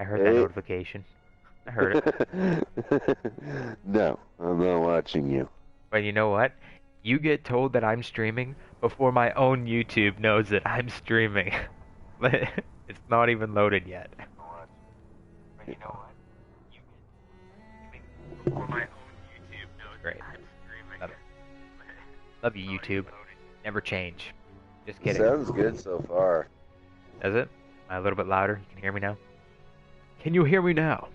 I heard that Hey. notification. I heard it. No, I'm not watching you. But you know what? You get told that I'm streaming before my own YouTube knows that I'm streaming. It's not even loaded yet. But you know what? You get streaming before my own YouTube knows that I'm streaming. Love it. Love you, YouTube. Never change. Just kidding. Sounds good so far. Does it? Am I a little bit louder? You can hear me now? Can you hear me now?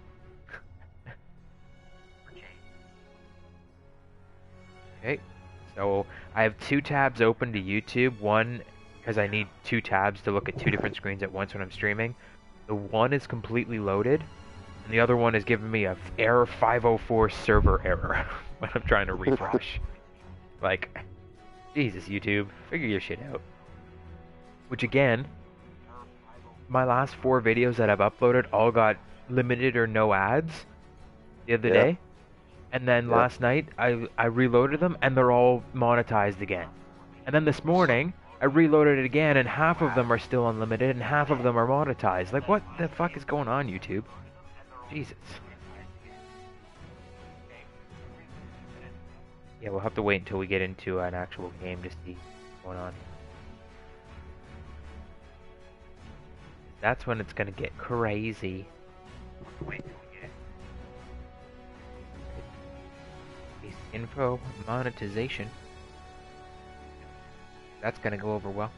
Okay. So I have two tabs open to YouTube. One, because I need two tabs to look at two different screens at once when I'm streaming. The one is completely loaded, and the other one is giving me a error 504 server error when I'm trying to refresh. Like, Jesus, YouTube, figure your shit out. Which again, my last 4 videos that I've uploaded all got limited or no ads the other day. And then last night, I reloaded them, and they're all monetized again. And then this morning, I reloaded it again, and half of them are still unlimited, and half of them are monetized. Like, what the fuck is going on, YouTube? Jesus. Yeah, we'll have to wait until we get into an actual game to see what's going on. That's when it's gonna get crazy. Wait till we get info monetization. That's gonna go over well.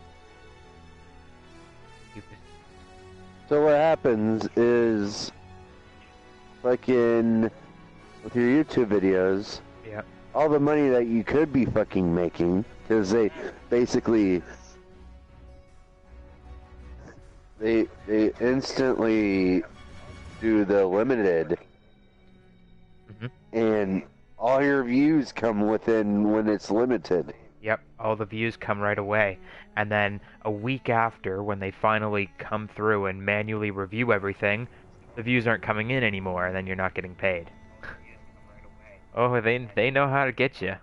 So what happens is, like with your YouTube videos, yeah, all the money that you could be fucking making, because they basically they instantly do the limited, and all your views come within when it's limited. Yep, all the views come right away. And then a week after, when they finally come through and manually review everything, the views aren't coming in anymore, and then you're not getting paid. Oh, they know how to get you.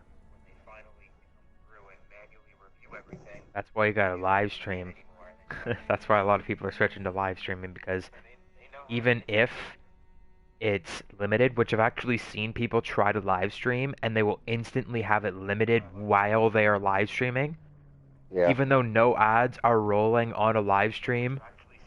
That's why you gotta live stream. That's why a lot of people are switching to live streaming, because even if it's limited, which I've actually seen people try to live stream and they will instantly have it limited while they are live streaming. Yeah. Even though no ads are rolling on a live stream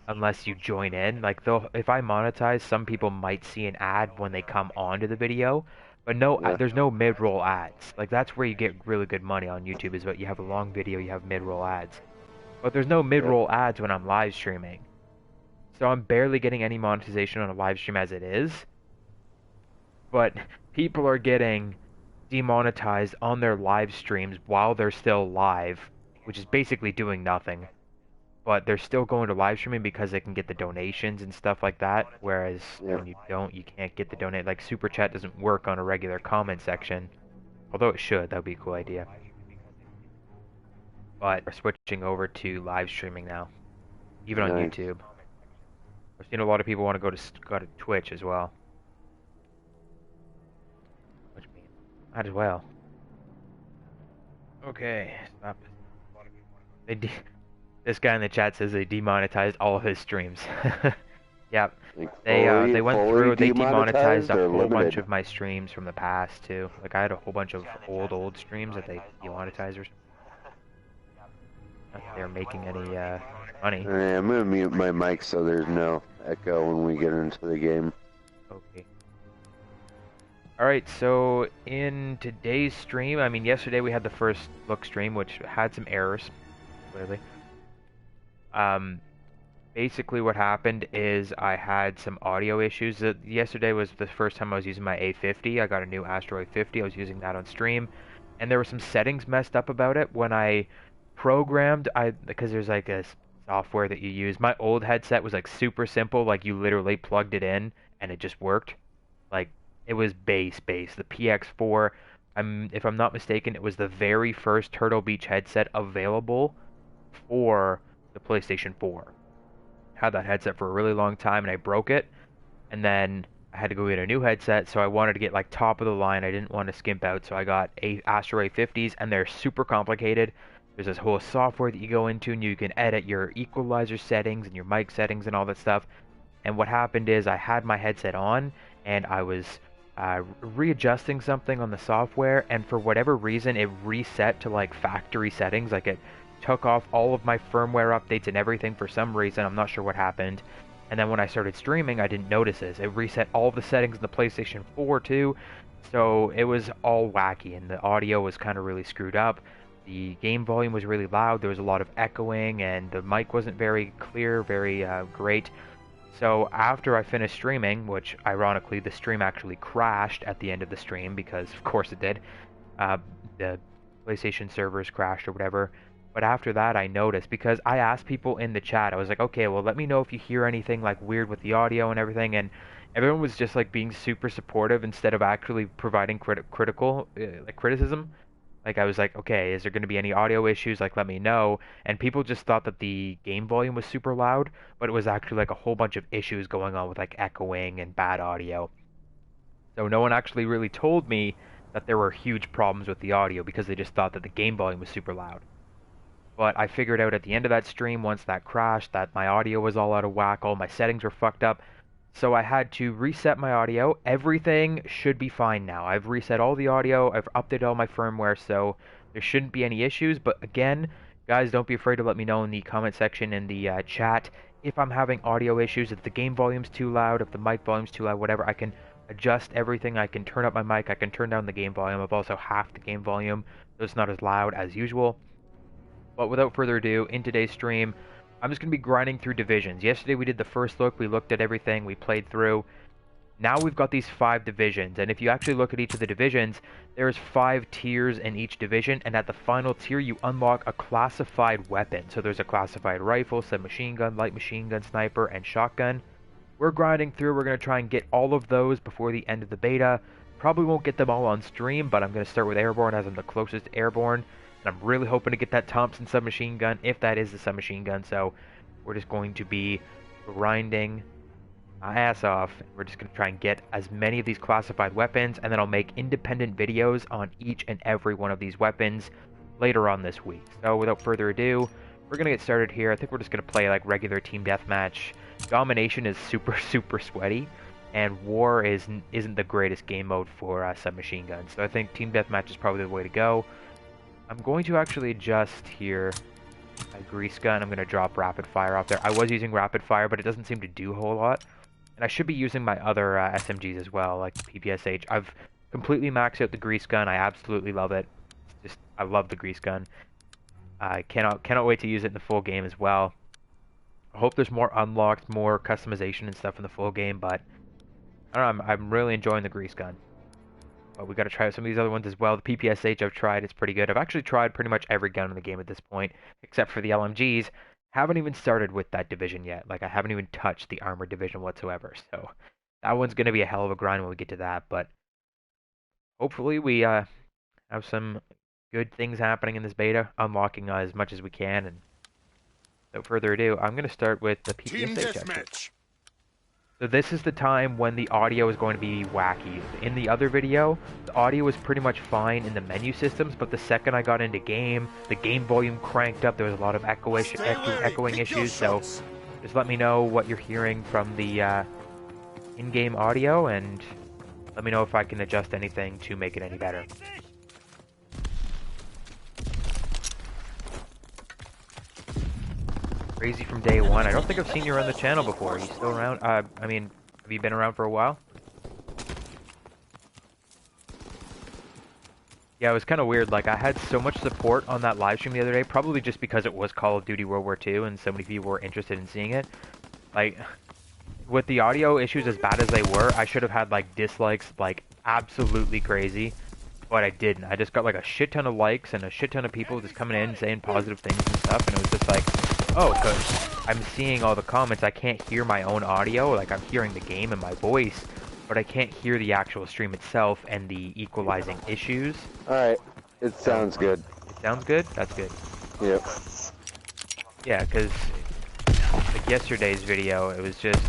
unless you join in. Like, if I monetize, some people might see an ad when they come onto the video, but there's no mid-roll ads. Like, that's where you get really good money on YouTube, is what you have a long video, you have mid-roll ads. But there's no mid-roll ads when I'm live streaming. So I'm barely getting any monetization on a live stream as it is. But people are getting demonetized on their live streams while they're still live, which is basically doing nothing. But they're still going to live streaming because they can get the donations and stuff like that. Whereas when you don't, you can't get the donate. Like, Super Chat doesn't work on a regular comment section. Although it should, that would be a cool idea. But we're switching over to live streaming now. Even on YouTube. I've seen a lot of people want to go to Twitch as well. Which means might as well. Okay, stop. This guy in the chat says they demonetized all of his streams. Yep. They went through, they demonetized a whole bunch of my streams from the past too. Like, I had a whole bunch of old streams that they demonetized or something. Not that they're making any money. I'm gonna mute my mic so there's no echo when we get into the game. Okay. Alright, so in today's stream, I mean, yesterday we had the first look stream, which had some errors, clearly. Basically what happened is I had some audio issues. Yesterday was the first time I was using my A50. I got a new Astro A50. I was using that on stream, and there were some settings messed up about it when I programmed. Because there's like a software that you use. My old headset was like super simple. Like, you literally plugged it in and it just worked. Like, it was bass. The PX4. If I'm not mistaken, it was the very first Turtle Beach headset available for the PlayStation 4. Had that headset for a really long time and I broke it, and then I had to go get a new headset, so I wanted to get like top of the line. I didn't want to skimp out, so I got Astro A50s, and they're super complicated. There's this whole software that you go into and you can edit your equalizer settings and your mic settings and all that stuff. And what happened is I had my headset on and I was readjusting something on the software, and for whatever reason it reset to like factory settings. Like it took off all of my firmware updates and everything for some reason. I'm not sure what happened. And then when I started streaming, I didn't notice this. It reset all the settings in the PlayStation 4 too. So it was all wacky, and the audio was kind of really screwed up. The game volume was really loud. There was a lot of echoing, and the mic wasn't very clear, very great. So after I finished streaming, which ironically the stream actually crashed at the end of the stream because of course it did, the PlayStation servers crashed or whatever. But after that I noticed, because I asked people in the chat, I was like, okay, well let me know if you hear anything like weird with the audio and everything, and everyone was just like being super supportive instead of actually providing criticism. Like I was like, okay, is there going to be any audio issues? Like let me know. And people just thought that the game volume was super loud, but it was actually like a whole bunch of issues going on with like echoing and bad audio. So no one actually really told me that there were huge problems with the audio because they just thought that the game volume was super loud. But I figured out at the end of that stream, once that crashed, that my audio was all out of whack, all my settings were fucked up. So I had to reset my audio. Everything should be fine now. I've reset all the audio, I've updated all my firmware, so there shouldn't be any issues. But again, guys, don't be afraid to let me know in the comment section, in the chat, if I'm having audio issues, if the game volume's too loud, if the mic volume's too loud, whatever. I can adjust everything. I can turn up my mic, I can turn down the game volume. I've also halved the game volume, so it's not as loud as usual. But without further ado, in today's stream, I'm just going to be grinding through divisions. Yesterday we did the first look, we looked at everything, we played through. Now we've got these 5 divisions, and if you actually look at each of the divisions, there's 5 tiers in each division, and at the final tier you unlock a classified weapon. So there's a classified rifle, submachine gun, light machine gun, sniper, and shotgun. We're grinding through, we're going to try and get all of those before the end of the beta. Probably won't get them all on stream, but I'm going to start with airborne as I'm the closest to airborne. And I'm really hoping to get that Thompson submachine gun, if that is the submachine gun. So we're just going to be grinding my ass off. We're just going to try and get as many of these classified weapons, and then I'll make independent videos on each and every one of these weapons later on this week. So without further ado, we're going to get started here. I think we're just going to play like regular team deathmatch. Domination is super sweaty, and war isn't the greatest game mode for submachine guns. So I think team deathmatch is probably the way to go. I'm going to actually adjust here my grease gun. I'm going to drop rapid fire out there. I was using rapid fire, but it doesn't seem to do a whole lot. And I should be using my other SMGs as well, like the PPSH. I've completely maxed out the grease gun. I absolutely love it. I love the grease gun. I cannot wait to use it in the full game as well. I hope there's more unlocked, more customization and stuff in the full game, but I don't know, I'm really enjoying the grease gun. But we got to try out some of these other ones as well. The PPSH I've tried, it's pretty good. I've actually tried pretty much every gun in the game at this point, except for the LMGs. Haven't even started with that division yet. Like, I haven't even touched the armored division whatsoever. So that one's going to be a hell of a grind when we get to that. But hopefully we have some good things happening in this beta, unlocking as much as we can. And without further ado, I'm going to start with the PPSH. So this is the time when the audio is going to be wacky. In the other video, the audio was pretty much fine in the menu systems, but the second I got into game, the game volume cranked up. There was a lot of echoing issues, so just let me know what you're hearing from the in-game audio, and let me know if I can adjust anything to make it any better. Crazy from day one. I don't think I've seen you on the channel before. Are you still around? I mean, have you been around for a while? Yeah, it was kind of weird. Like, I had so much support on that live stream the other day, probably just because it was Call of Duty World War II and so many people were interested in seeing it. Like, with the audio issues as bad as they were, I should have had, like, dislikes, like, absolutely crazy. But I didn't. I just got, like, a shit ton of likes and a shit ton of people just coming in saying positive things and stuff, and it was just like, oh, because I'm seeing all the comments, I can't hear my own audio, like I'm hearing the game and my voice, but I can't hear the actual stream itself and the equalizing issues. Alright, it sounds good. It sounds good? That's good. Yep. Yeah, because like yesterday's video, it was just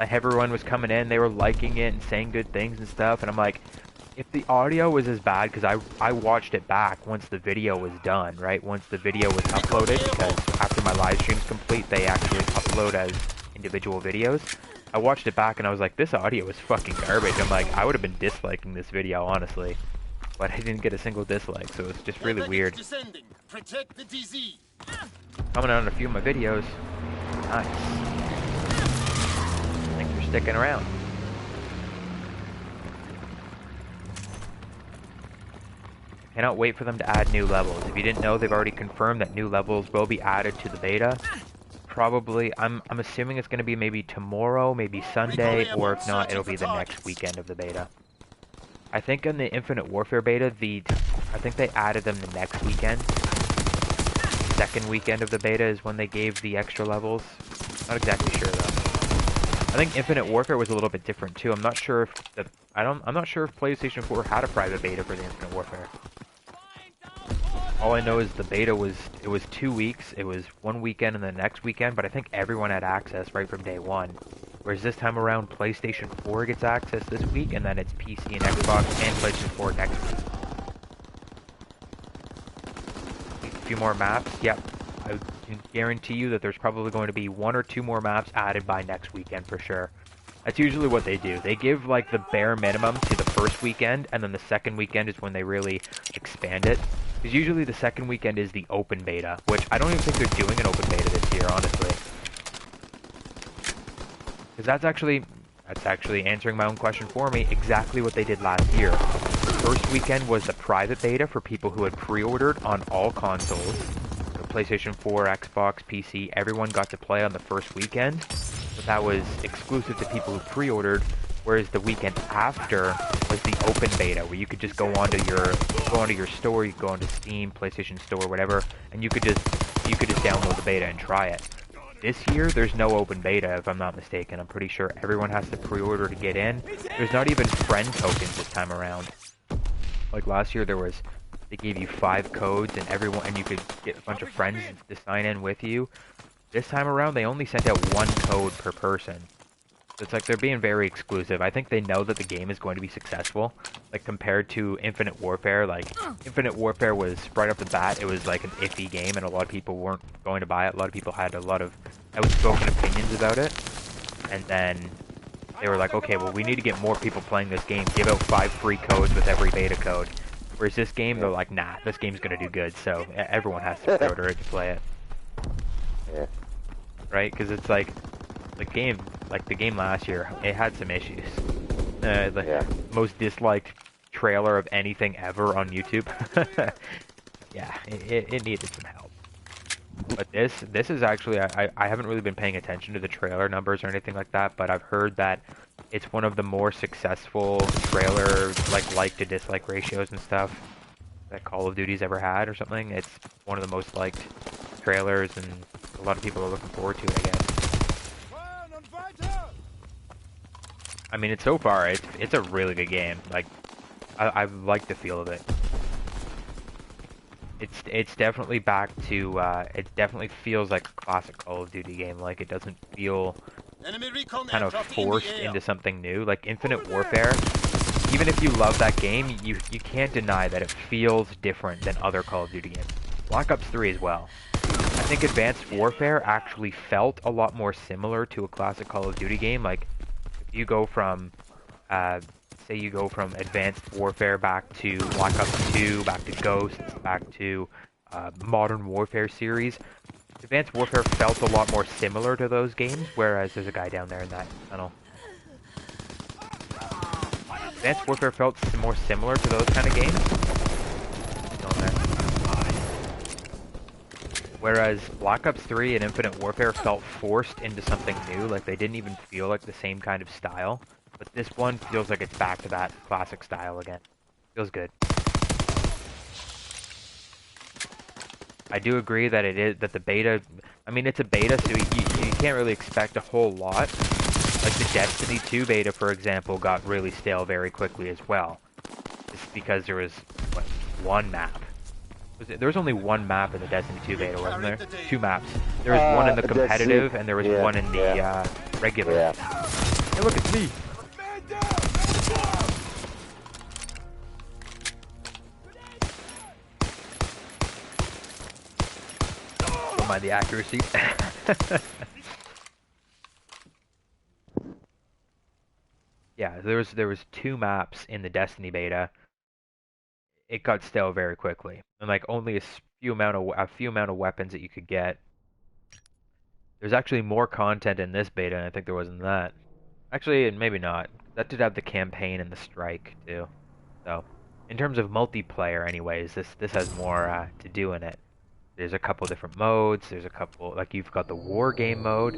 like everyone was coming in, they were liking it and saying good things and stuff, and I'm like, if the audio was as bad, because I watched it back once the video was done, right? Once the video was uploaded, because after my live stream's complete, they actually upload as individual videos. I watched it back and I was like, this audio is fucking garbage. I'm like, I would have been disliking this video, honestly. But I didn't get a single dislike, so it's just really weird. Protect the DZ. Coming on a few of my videos. Nice. Thanks for sticking around. Cannot wait for them to add new levels. If you didn't know, they've already confirmed that new levels will be added to the beta. Probably, I'm assuming it's going to be maybe tomorrow, maybe Sunday, or if not, it'll be the next weekend of the beta. I think in the Infinite Warfare beta, I think they added them the next weekend. Second weekend of the beta is when they gave the extra levels. Not exactly sure though. I think Infinite Warfare was a little bit different too. I'm not sure if I'm not sure if PlayStation 4 had a private beta for the Infinite Warfare. All I know is the beta was 2 weeks. It was one weekend and the next weekend, but I think everyone had access right from day one. Whereas this time around, PlayStation 4 gets access this week, and then it's PC and Xbox and PlayStation 4 next week. A few more maps. Yep, I can guarantee you that there's probably going to be 1 or 2 more maps added by next weekend for sure. That's usually what they do. They give like the bare minimum to the first weekend, and then the second weekend is when they really expand it. Because usually the second weekend is the open beta, which I don't even think they're doing an open beta this year, honestly. Because that's actually answering my own question for me, exactly what they did last year. The first weekend was the private beta for people who had pre-ordered on all consoles. So PlayStation 4, Xbox, PC, everyone got to play on the first weekend. But that was exclusive to people who pre-ordered, whereas the weekend after was the open beta, where you could just go onto your store, you could go onto Steam, PlayStation Store, whatever, and you could just download the beta and try it. This year, there's no open beta, if I'm not mistaken. I'm pretty sure everyone has to pre-order to get in. There's not even friend tokens this time around. Like last year, they gave you 5 codes, and you could get a bunch of friends to sign in with you. This time around, they only sent out 1 code per person. So it's like they're being very exclusive. I think they know that the game is going to be successful. Like compared to Infinite Warfare, like Infinite Warfare was right off the bat, it was like an iffy game and a lot of people weren't going to buy it. A lot of people had a lot of outspoken opinions about it. And then they were like, okay, well we need to get more people playing this game. Give out 5 free codes with every beta code. Whereas this game, they're like, nah, this game's gonna do good, so everyone has to pre-order it to play it. Yeah. Right? Because it's like the game last year, it had some issues. The most disliked trailer of anything ever on YouTube. Yeah, it needed some help. But this is actually, I haven't really been paying attention to the trailer numbers or anything like that, but I've heard that it's one of the more successful trailer like to dislike ratios and stuff that Call of Duty's ever had or something. It's one of the most liked trailers, and a lot of people are looking forward to it, I guess. I mean, so far, it's a really good game. Like, I like the feel of it. It's definitely back to, it definitely feels like a classic Call of Duty game. Like, it doesn't feel kind of forced into something new. Like, Infinite Warfare, even if you love that game, you can't deny that it feels different than other Call of Duty games. Black Ops 3 as well. I think Advanced Warfare actually felt a lot more similar to a classic Call of Duty game. Like, if you go from, say you go from Advanced Warfare back to Black Ops 2, back to Ghosts, back to Modern Warfare series, Advanced Warfare felt a lot more similar to those games, whereas there's a guy down there in that tunnel. Advanced Warfare felt more similar to those kind of games. Whereas Black Ops 3 and Infinite Warfare felt forced into something new, like they didn't even feel like the same kind of style. But this one feels like it's back to that classic style again. Feels good. I do agree that that the beta, I mean it's a beta, so you can't really expect a whole lot. Like the Destiny 2 beta, for example, got really stale very quickly as well. Just because there was, what, 1 map. There was only 1 map in the Destiny 2 beta, wasn't there? 2 maps. There was one in the competitive, and there was one in the regular. Hey, look, it's me! mind the accuracy. Yeah, there was 2 maps in the Destiny beta. It got stale very quickly, and like only a few amount of weapons that you could get. There's actually more content in this beta than I think there was in that. Actually, maybe not. That did have the campaign and the strike too. So, in terms of multiplayer, anyways, this has more to do in it. There's a couple different modes. There's a couple, like you've got the war game mode,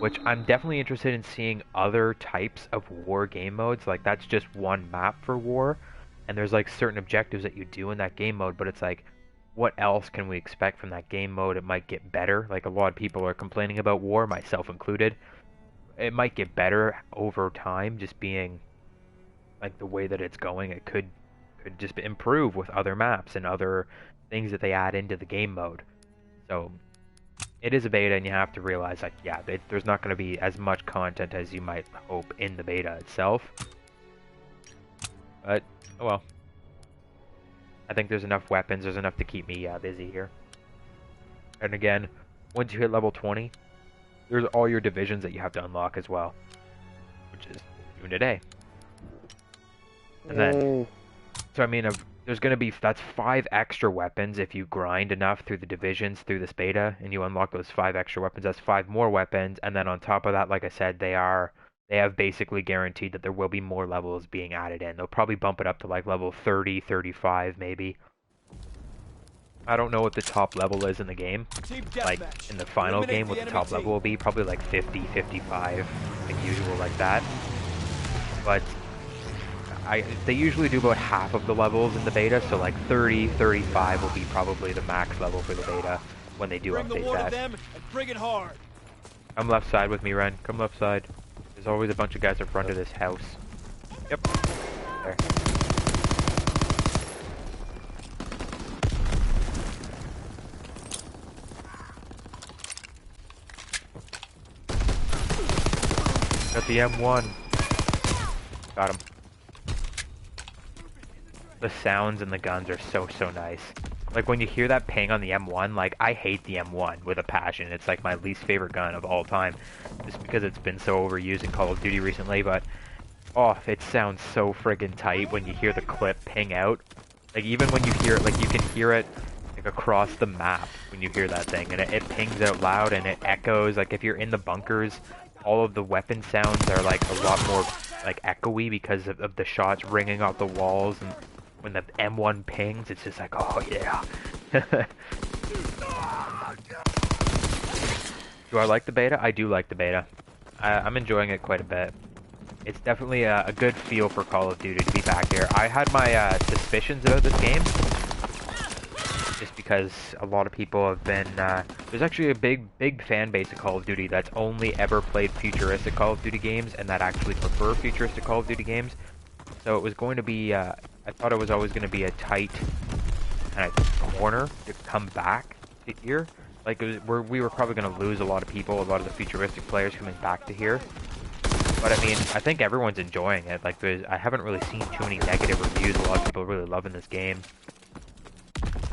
which I'm definitely interested in seeing other types of war game modes. Like that's just one map for war, and there's like certain objectives that you do in that game mode, but it's like, what else can we expect from that game mode? It might get better. Like a lot of people are complaining about war, myself included. It might get better over time, just being like the way that it's going. It could just improve with other maps and other things that they add into the game mode. So it is a beta, and you have to realize like, yeah, there's not going to be as much content as you might hope in the beta itself. But oh well. I think there's enough weapons. There's enough to keep me busy here. And again, once you hit level 20, there's all your divisions that you have to unlock as well, which is doing today. And then, so I mean, there's going to be, that's 5 extra weapons if you grind enough through the divisions, through this beta, and you unlock those 5 extra weapons. That's 5 more weapons, and then on top of that, like I said, they have basically guaranteed that there will be more levels being added in. They'll probably bump it up to like level 30, 35 maybe. I don't know what the top level is in the game. Like, in the final game, what the top level will be. Probably like 50, 55, like usual like that. But they usually do about half of the levels in the beta, so like 30, 35 will be probably the max level for the beta when they do update that. And bring it hard. Come left side with me, Wren. Come left side. There's always a bunch of guys in front of this house. Yep. There. Got the M1. Got him. The sounds and the guns are so nice. Like when you hear that ping on the M1, like I hate the M1 with a passion. It's like my least favorite gun of all time, just because it's been so overused in Call of Duty recently. But oh, it sounds so friggin' tight when you hear the clip ping out. Like even when you hear it, like you can hear it like across the map when you hear that thing, and it pings out loud and it echoes. Like if you're in the bunkers, all of the weapon sounds are like a lot more like echoey because of the shots ringing off the walls, and when the M1 pings, it's just like, oh yeah. Do I like the beta? I do like the beta. I'm enjoying it quite a bit. It's definitely a good feel for Call of Duty to be back here. I had my suspicions about this game, just because a lot of people have been, there's actually a big fan base of Call of Duty that's only ever played futuristic Call of Duty games, and that actually prefer futuristic Call of Duty games. So it was going to be, I thought it was always going to be a tight kind of corner to come back to here. Like, we were probably going to lose a lot of people, a lot of the futuristic players coming back to here. But I mean, I think everyone's enjoying it. Like, I haven't really seen too many negative reviews. A lot of people are really loving this game,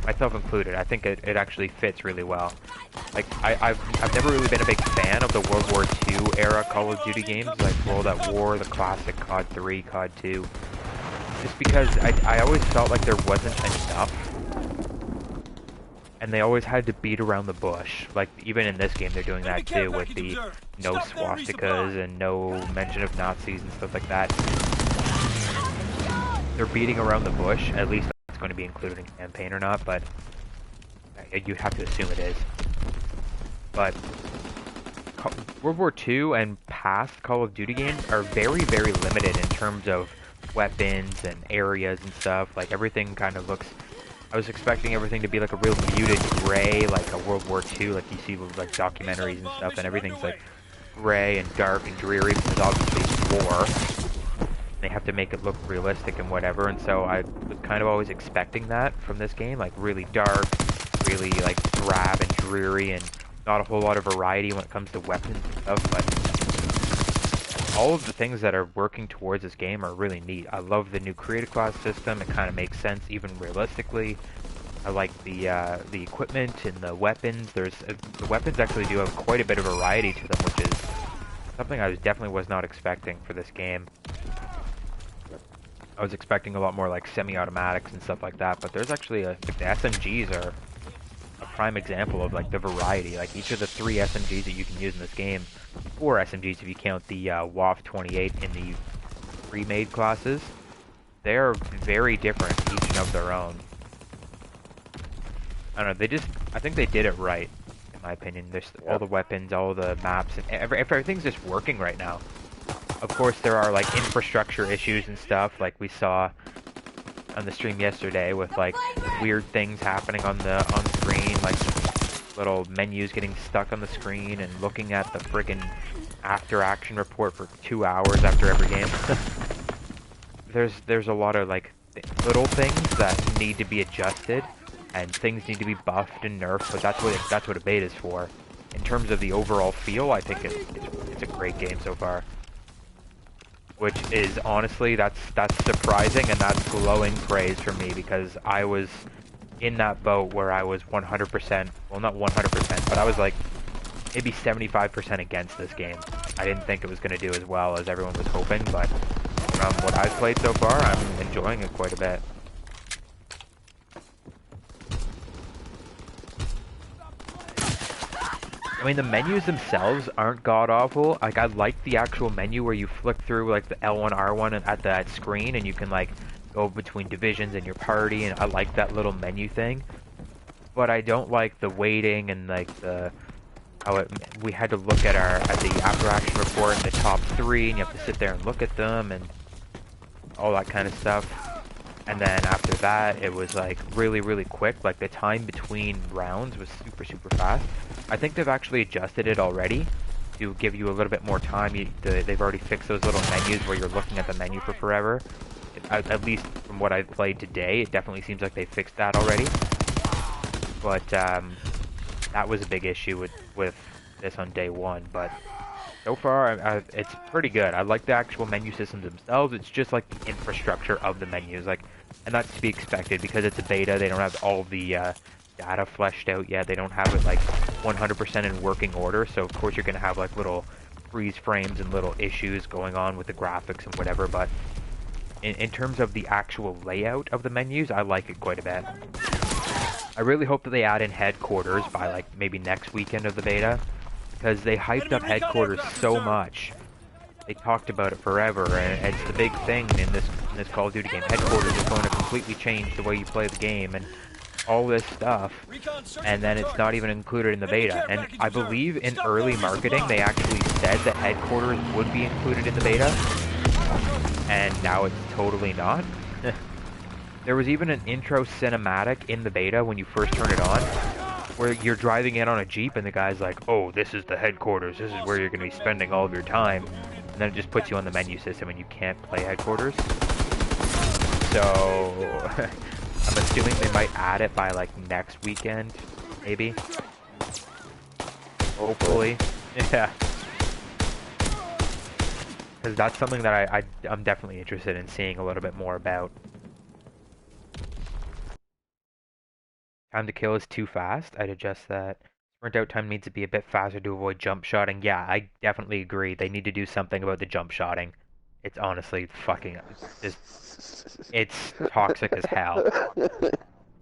myself included. I think it actually fits really well. Like, I've never really been a big fan of the World War II era Call of Duty games, like World at War, the classic CoD 3, CoD 2. Just because I always felt like there wasn't enough, and they always had to beat around the bush. Like, even in this game, they're doing that too, with the no swastikas and no mention of Nazis and stuff like that. They're beating around the bush. At least that's going to be included in campaign or not, but you have to assume it is. But World War II and past Call of Duty games are very limited in terms of weapons and areas and stuff. Like, everything kind of looks, I was expecting everything to be like a real muted gray, like a World War II, like you see with like documentaries and stuff, and everything's like gray and dark and dreary because obviously it's war. They have to make it look realistic and whatever, and so I was kind of always expecting that from this game, like really dark, really like drab and dreary, and not a whole lot of variety when it comes to weapons and stuff. But all of the things that are working towards this game are really neat. I love the new creative class system. It kind of makes sense even realistically. I like the equipment and the weapons. The weapons actually do have quite a bit of variety to them, which is something I definitely was not expecting for this game. I was expecting a lot more like semi-automatics and stuff like that, but there's actually like the SMGs are a prime example of like the variety. Like each of the 3 SMGs that you can use in this game, 4 SMGs if you count the WWII in the pre-made classes, they're very different, each of their own. I don't know, I think they did it right, in my opinion. There's all the weapons, all the maps, and everything's just working right now. Of course, there are, like, infrastructure issues and stuff, like we saw on the stream yesterday with, like, weird things happening on screen, like little menus getting stuck on the screen and looking at the friggin' after-action report for 2 hours after every game. There's a lot of, like, little things that need to be adjusted, and things need to be buffed and nerfed, but that's what a beta is for. In terms of the overall feel, I think it's a great game so far. Which is, honestly, that's surprising, and that's glowing praise for me, because I was in that boat where I was 100%, well, not 100%, but I was like maybe 75% against this game. I didn't think it was going to do as well as everyone was hoping, but from what I've played so far, I'm enjoying it quite a bit. I mean, the menus themselves aren't god-awful. Like, I like the actual menu where you flick through, like, the L1, R1 at that screen, and you can, like, go between divisions and your party, and I like that little menu thing. But I don't like the waiting and, like, we had to look at the after-action report and the top 3, and you have to sit there and look at them, and all that kind of stuff. And then after that, it was like really, really quick. Like the time between rounds was super, super fast. I think they've actually adjusted it already to give you a little bit more time. They've already fixed those little menus where you're looking at the menu for forever. At least from what I've played today, it definitely seems like they fixed that already. But that was a big issue with this on day 1. But so far, it's pretty good. I like the actual menu systems themselves. It's just like the infrastructure of the menus, like, and that's to be expected because it's a beta. They don't have all the data fleshed out yet. They don't have it like 100% in working order. So of course you're gonna have like little freeze frames and little issues going on with the graphics and whatever. But in terms of the actual layout of the menus, I like it quite a bit. I really hope that they add in headquarters by like maybe next weekend of the beta, because they hyped up headquarters so much. They talked about it forever, and it's the big thing in this Call of Duty game. Headquarters is going to completely change the way you play the game and all this stuff, and then it's not even included in the beta. And I believe in early marketing they actually said that headquarters would be included in the beta, and now it's totally not. There was even an intro cinematic in the beta when you first turn it on, where you're driving in on a Jeep and the guy's like, oh, this is the headquarters, this is where you're going to be spending all of your time, and then it just puts you on the menu system and you can't play headquarters. So I'm assuming they might add it by like next weekend, maybe. Hopefully. Yeah. Because that's something that I'm definitely interested in seeing a little bit more about. Time to kill is too fast. I'd adjust that. Sprint out time needs to be a bit faster to avoid jump shotting. Yeah, I definitely agree. They need to do something about the jump shotting. It's honestly fucking it's toxic as hell.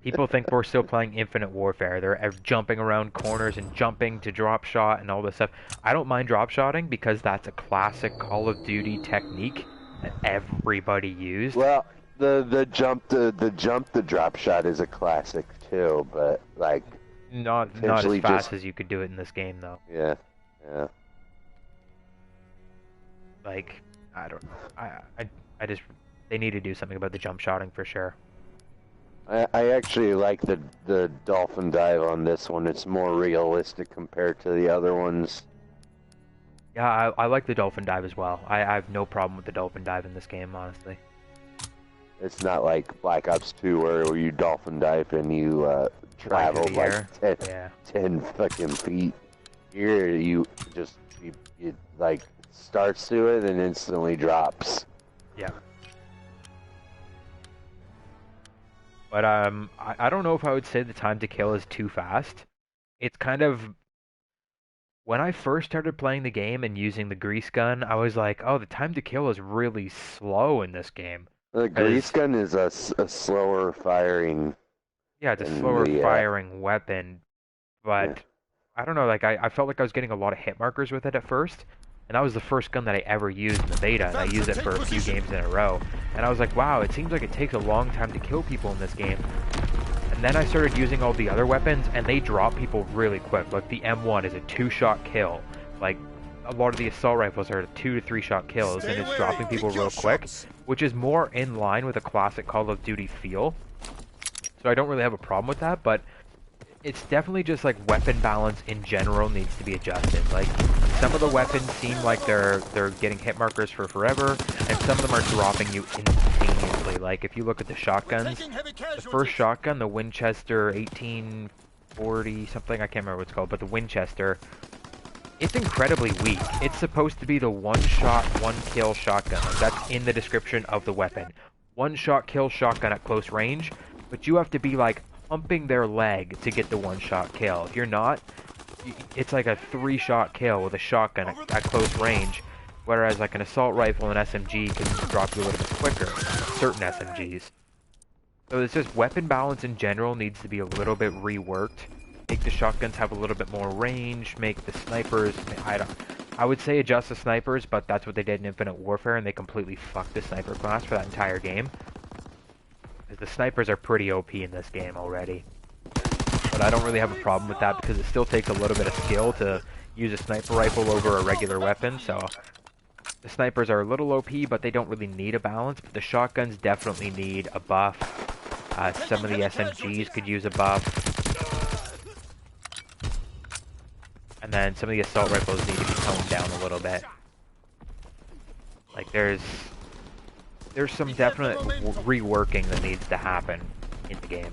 People think we're still playing Infinite Warfare. They're jumping around corners and jumping to drop shot and all this stuff. I don't mind drop shotting because that's a classic Call of Duty technique that everybody used. Well, the jump to drop shot is a classic too, but like not as fast as you could do it in this game though. Yeah. Like, I don't know. I just, they need to do something about the jump shotting for sure. I actually like the dolphin dive on this one. It's more realistic compared to the other ones. Yeah, I like the dolphin dive as well. I have no problem with the dolphin dive in this game, honestly. It's not like Black Ops 2 where you dolphin dive and you travel like 10 fucking feet. Here you just, you like starts to it and instantly drops. Yeah. But I don't know if I would say the time to kill is too fast. It's kind of when I first started playing the game and using the grease gun, I was like, oh, the time to kill is really slow in this game. The grease gun is a slower firing. Yeah, it's a slower firing weapon, but I don't know, like I felt like I was getting a lot of hit markers with it at first, and that was the first gun that I ever used in the beta, and I used it for a few games in a row, and I was like, wow, it seems like it takes a long time to kill people in this game. And then I started using all the other weapons, and they drop people really quick. Like the M1 is a 2-shot kill. Like a lot of the assault rifles are 2 to 3 shot kills, and it's dropping people real quick, which is more in line with a classic Call of Duty feel. So I don't really have a problem with that, but it's definitely just like weapon balance in general needs to be adjusted. Like some of the weapons seem like they're getting hit markers for forever, and some of them are dropping you instantaneously. Like if you look at the shotguns, the first shotgun, the Winchester 1840 something, I can't remember what it's called, but the Winchester, it's incredibly weak. It's supposed to be the one-shot, one-kill shotgun. Like, that's in the description of the weapon. One-shot kill shotgun at close range, but you have to be like pumping their leg to get the one-shot kill. If you're not, it's like a 3-shot kill with a shotgun at close range, whereas like an assault rifle and SMG can drop you a little bit quicker, certain SMGs. So it's just weapon balance in general needs to be a little bit reworked. Make the shotguns have a little bit more range, make the snipers, I would say adjust the snipers, but that's what they did in Infinite Warfare, and they completely fucked the sniper class for that entire game. The snipers are pretty OP in this game already. But I don't really have a problem with that because it still takes a little bit of skill to use a sniper rifle over a regular weapon, so the snipers are a little OP, but they don't really need a balance, but the shotguns definitely need a buff. Some of the SMGs could use a buff. And then some of the assault rifles need to be toned down a little bit. Like there's some definite reworking that needs to happen in the game.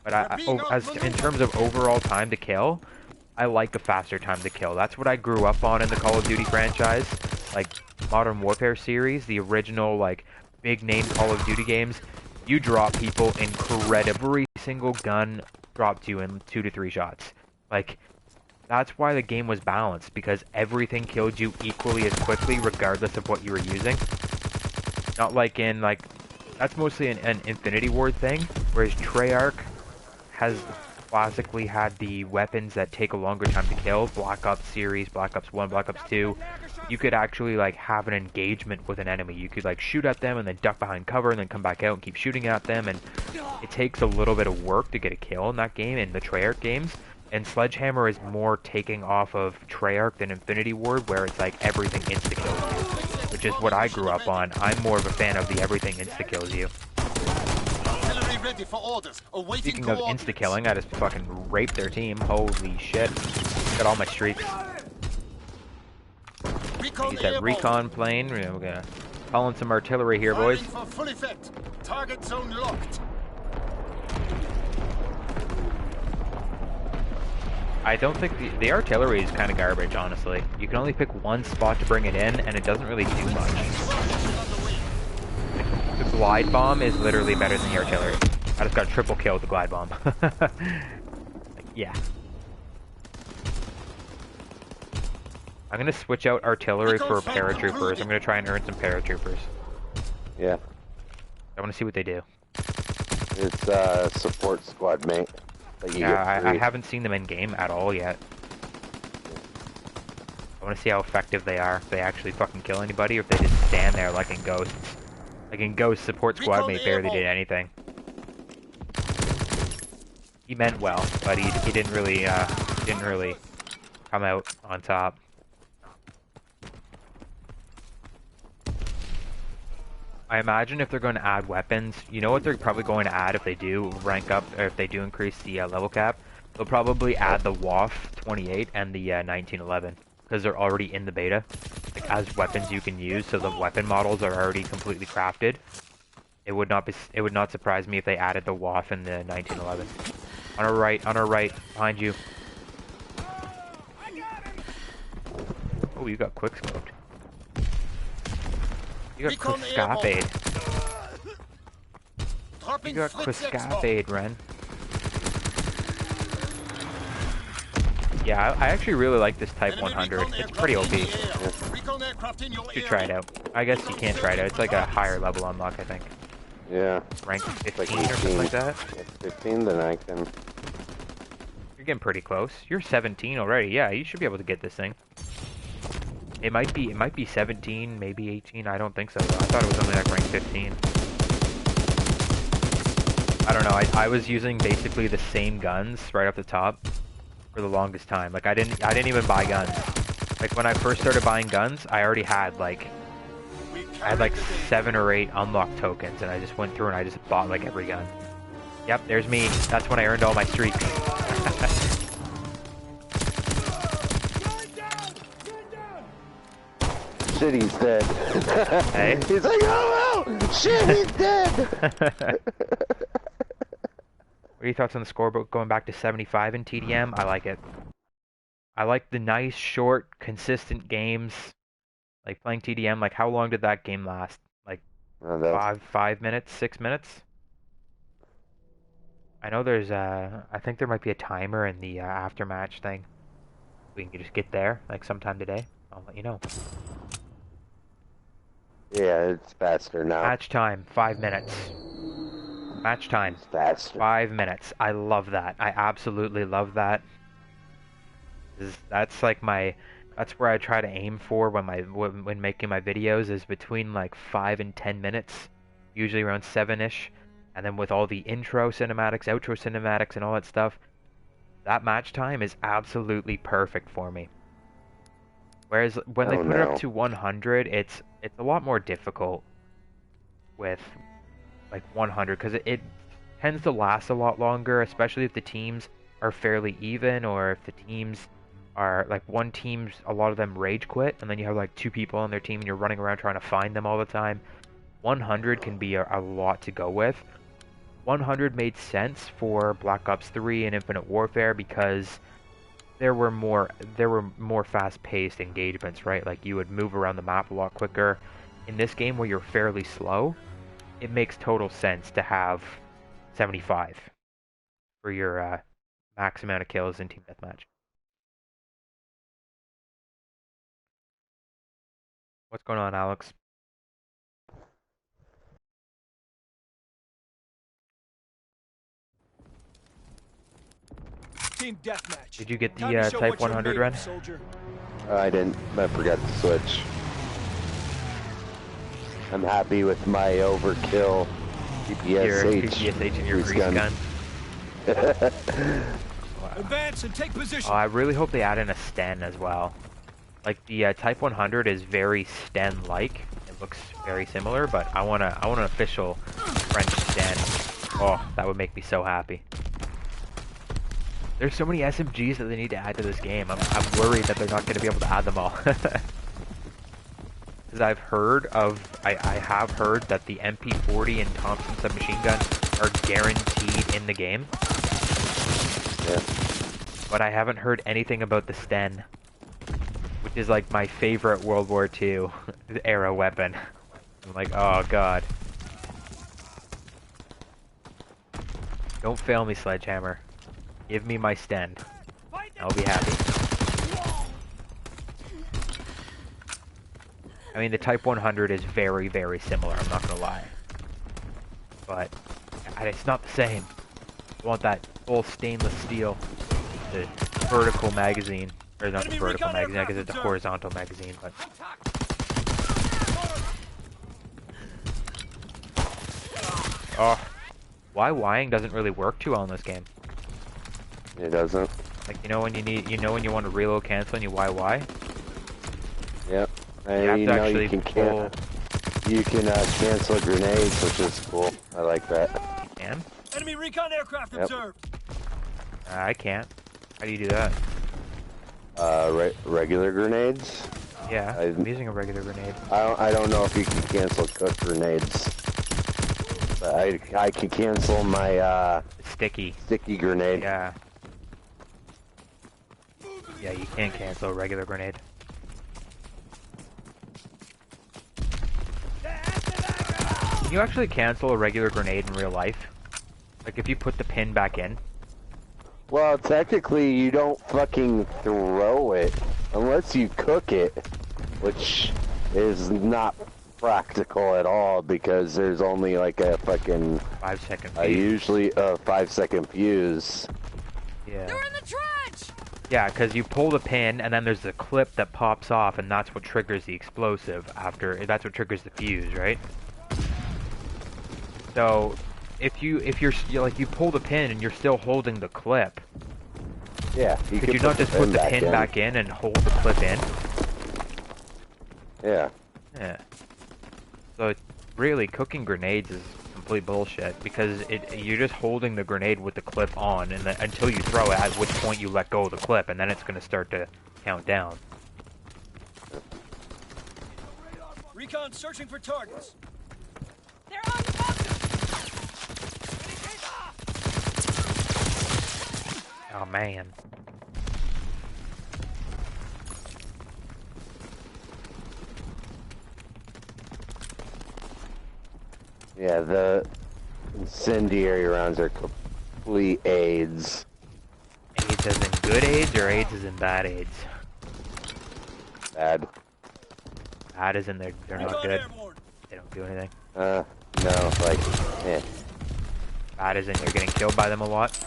But in terms of overall time to kill, I like a faster time to kill. That's what I grew up on in the Call of Duty franchise. Like, Modern Warfare series, the original, like, big-name Call of Duty games. You drop people incredibly. Every single gun dropped you in 2 to 3 shots. Like, that's why the game was balanced, because everything killed you equally as quickly, regardless of what you were using. Not like in, like, that's mostly an Infinity Ward thing, whereas Treyarch has classically had the weapons that take a longer time to kill. Black Ops series, Black Ops 1, Black Ops 2, you could actually, like, have an engagement with an enemy. You could, like, shoot at them and then duck behind cover and then come back out and keep shooting at them, and it takes a little bit of work to get a kill in that game, in the Treyarch games. And Sledgehammer is more taking off of Treyarch than Infinity Ward, where it's like everything insta-kills you, which is what I grew up on. I'm more of a fan of the everything insta-kills you. Speaking of insta-killing, I just fucking raped their team. Holy shit. Got all my streaks. Use that recon plane. We're gonna call in some artillery here, boys. Target zone locked. I don't think the artillery is kind of garbage, honestly. You can only pick one spot to bring it in, and it doesn't really do much. The glide bomb is literally better than the artillery. I just got a triple kill with the glide bomb. Like, yeah. I'm gonna switch out artillery for paratroopers. I'm gonna try and earn some paratroopers. Yeah. I want to see what they do. It's support squad mate. Yeah, I haven't seen them in game at all yet. I want to see how effective they are. If they actually fucking kill anybody, or if they just stand there like in Ghosts. Like in Ghosts, support squad mate barely did anything. He meant well, but he didn't really come out on top. I imagine if they're going to add weapons, you know what they're probably going to add if they do rank up, or if they do increase the level cap? They'll probably add the WWII 28 and the 1911, because they're already in the beta, like, as weapons you can use, so the weapon models are already completely crafted. It would not surprise me if they added the WWII and the 1911. On our right, behind you. Oh, you got quickscoped. You got quick scopade. You got Quiscafade, Wren. Yeah, I actually really like this Type 100. It's pretty OP. Yeah. Should try it out. I guess you can't try it out. It's like a higher level unlock, I think. Yeah. Rank 15 like or something like that. If 15, then I can... You're getting pretty close. You're 17 already. Yeah, you should be able to get this thing. It might be 17, maybe 18. I don't think so, though. I thought it was only like rank 15. I don't know. I was using basically the same guns right off the top for the longest time. Like I didn't even buy guns. Like when I first started buying guns, I already had like 7 or 8 unlock tokens, and I just went through and I just bought like every gun. Yep, there's me. That's when I earned all my streaks. Shit, he's dead. Hey? He's like, oh no! Shit, he's dead! What are your thoughts on the scoreboard going back to 75 in TDM? I like it. I like the nice, short, consistent games. Like playing TDM, like how long did that game last? Like 5 minutes, 6 minutes? I know there's I think there might be a timer in the aftermatch thing. We can just get there, like sometime today. I'll let you know. Yeah, it's faster now. Match time, 5 minutes. Match time, it's faster. 5 minutes. I love that. I absolutely love that. That's like that's where I try to aim for when making my videos, is between like 5 and 10 minutes, usually around 7-ish, and then with all the intro cinematics, outro cinematics, and all that stuff, that match time is absolutely perfect for me. Whereas when they put it up to 100, it's a lot more difficult with like 100, because it tends to last a lot longer, especially if the teams are fairly even, or if the teams are like one team's, a lot of them rage quit, and then you have like 2 people on their team and you're running around trying to find them all the time. 100 can be a lot to go with. 100 made sense for Black Ops 3 and Infinite Warfare because there were more fast-paced engagements, right? Like you would move around the map a lot quicker. In this game where you're fairly slow, it makes total sense to have 75 for your max amount of kills in Team Deathmatch. What's going on, Alex? Team deathmatch. Did you get the Type 100 run? I didn't. I forgot to switch. I'm happy with my overkill PPSH. Your PPSH and your grease gun. Wow. Advance and take position. Oh, I really hope they add in a Sten as well. Like the Type 100 is very Sten-like. It looks very similar, but I want an official French Sten. Oh, that would make me so happy. There's so many SMGs that they need to add to this game. I'm worried that they're not going to be able to add them all. Because I have heard that the MP40 and Thompson submachine gun are guaranteed in the game. Yeah. But I haven't heard anything about the Sten, which is like my favorite World War II era weapon. I'm like, oh god. Don't fail me, Sledgehammer. Give me my Sten. I'll be happy. I mean, the Type 100 is very, very similar, I'm not gonna lie. But it's not the same. I want that full stainless steel, the vertical magazine. Or not the vertical magazine, I guess it's a horizontal magazine, but... Oh. WWII doesn't really work too well in this game. It doesn't. Like, you know when you want to reload cancel and you WWII? Yep. You have to actually you can cancel grenades, which is cool. I like that. You can? Enemy recon aircraft observed. I can't. How do you do that? Regular grenades? Yeah, I'm using a regular grenade. I don't know if you can cancel cooked grenades. But I can cancel my sticky grenade. Yeah. Yeah, you can't cancel a regular grenade. Can you actually cancel a regular grenade in real life? Like if you put the pin back in? Well, technically you don't fucking throw it unless you cook it, which is not practical at all because there's only like a fucking 5-second fuse. Usually a 5-second fuse. Yeah. They're in the trench! Yeah, because you pull the pin and then there's the clip that pops off and that's what triggers the explosive after, that's what triggers the fuse, right? So, if you're like you pull the pin and you're still holding the clip. Yeah. Could you not just put the pin back in and hold the clip in? Yeah. Yeah. So really, cooking grenades is complete bullshit because you're just holding the grenade with the clip on, and until you throw it, at which point you let go of the clip, and then it's gonna start to count down. Recon searching for targets. They're on the bunker! Oh man. Yeah, the incendiary rounds are complete AIDS. AIDS as in good AIDS, or AIDS as in bad AIDS? Bad. Bad as in they're not good. They don't do anything. No, like, eh. Bad as in you're getting killed by them a lot.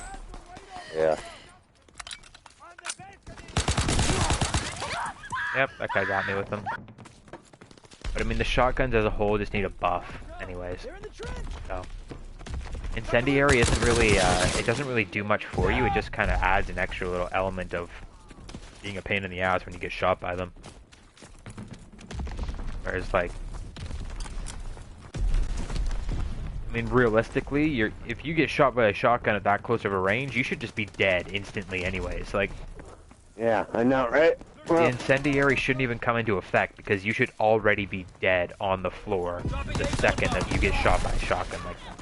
Yeah. Yep, that guy got me with them. But I mean, the shotguns as a whole just need a buff, anyways. So, incendiary isn't really, it doesn't really do much for you. It just kind of adds an extra little element of being a pain in the ass when you get shot by them. Whereas, like, I mean, realistically, if you get shot by a shotgun at that close of a range, you should just be dead instantly, anyways. Like, yeah, I know, right? The incendiary shouldn't even come into effect because you should already be dead on the floor the second that you get shot by a shotgun like that.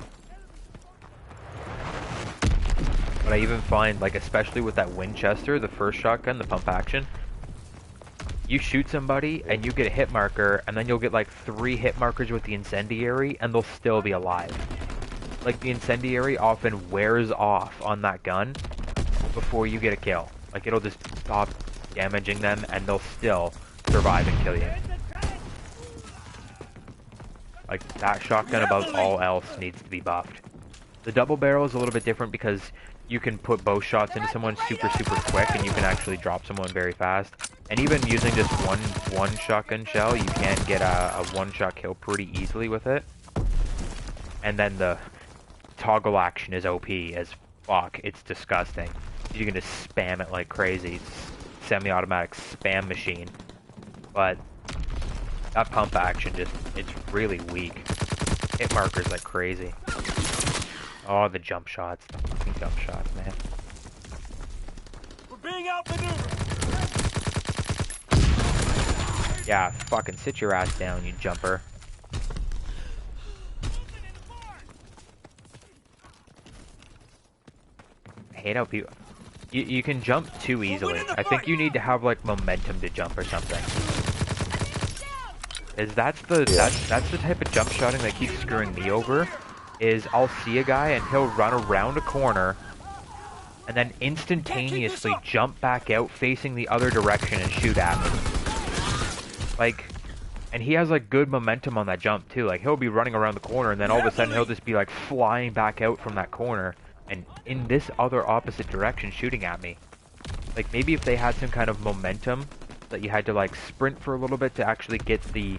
But I even find, like, especially with that Winchester, the first shotgun, the pump action, you shoot somebody and you get a hit marker, and then you'll get like 3 hit markers with the incendiary and they'll still be alive. Like, the incendiary often wears off on that gun before you get a kill. Like, it'll just stop damaging them and they'll still survive and kill you. Like, that shotgun above all else needs to be buffed. The double barrel is a little bit different because you can put both shots into someone super quick and you can actually drop someone very fast. And even using just one shotgun shell, you can get a one-shot kill pretty easily with it. And then the toggle action is OP as fuck. It's disgusting. You can just spam it like crazy. It's semi-automatic spam machine. But that pump action it's really weak. Hit markers like crazy. Oh, the jump shots. The fucking jump shots, man. We're being outmaneuvered. Yeah, fucking sit your ass down, you jumper. I hate how people... You can jump too easily. I think you need to have, like, momentum to jump or something. That's the type of jump shotting that keeps screwing me over. Is I'll see a guy and he'll run around a corner and then instantaneously jump back out facing the other direction and shoot at me. Like, and he has like good momentum on that jump too. Like, he'll be running around the corner and then all of a sudden he'll just be like flying back out from that corner and in this other opposite direction shooting at me. Like, maybe if they had some kind of momentum that you had to like sprint for a little bit to actually get the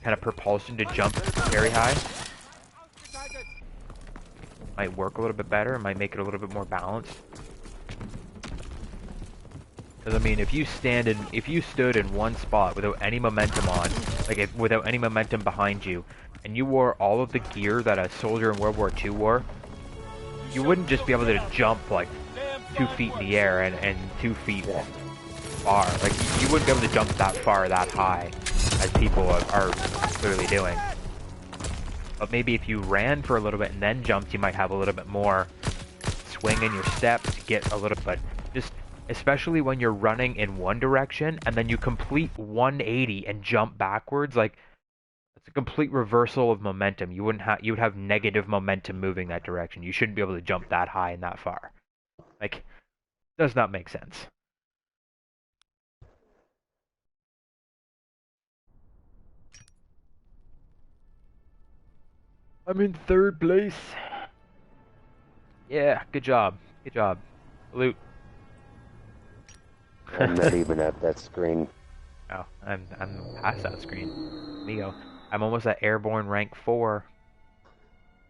kind of propulsion to jump very high. Might work a little bit better, it might make it a little bit more balanced. Because I mean, if you stood in one spot without any momentum on, like without any momentum behind you, and you wore all of the gear that a soldier in World War II wore, you wouldn't just be able to jump like 2 feet in the air and 2 feet far. Like, you wouldn't be able to jump that far, that high, as people are clearly doing. But maybe if you ran for a little bit and then jumped, you might have a little bit more swing in your step to get a little bit. Just, especially when you're running in one direction and then you complete 180 and jump backwards, like It's a complete reversal of momentum. You would have negative momentum moving that direction. You shouldn't be able to jump that high and that far. Like, does not make sense. I'm in 3rd place. Yeah, good job. Good job. Salute. I'm not even at that screen. Oh, I'm past that screen. Amigo. I'm almost at airborne rank 4.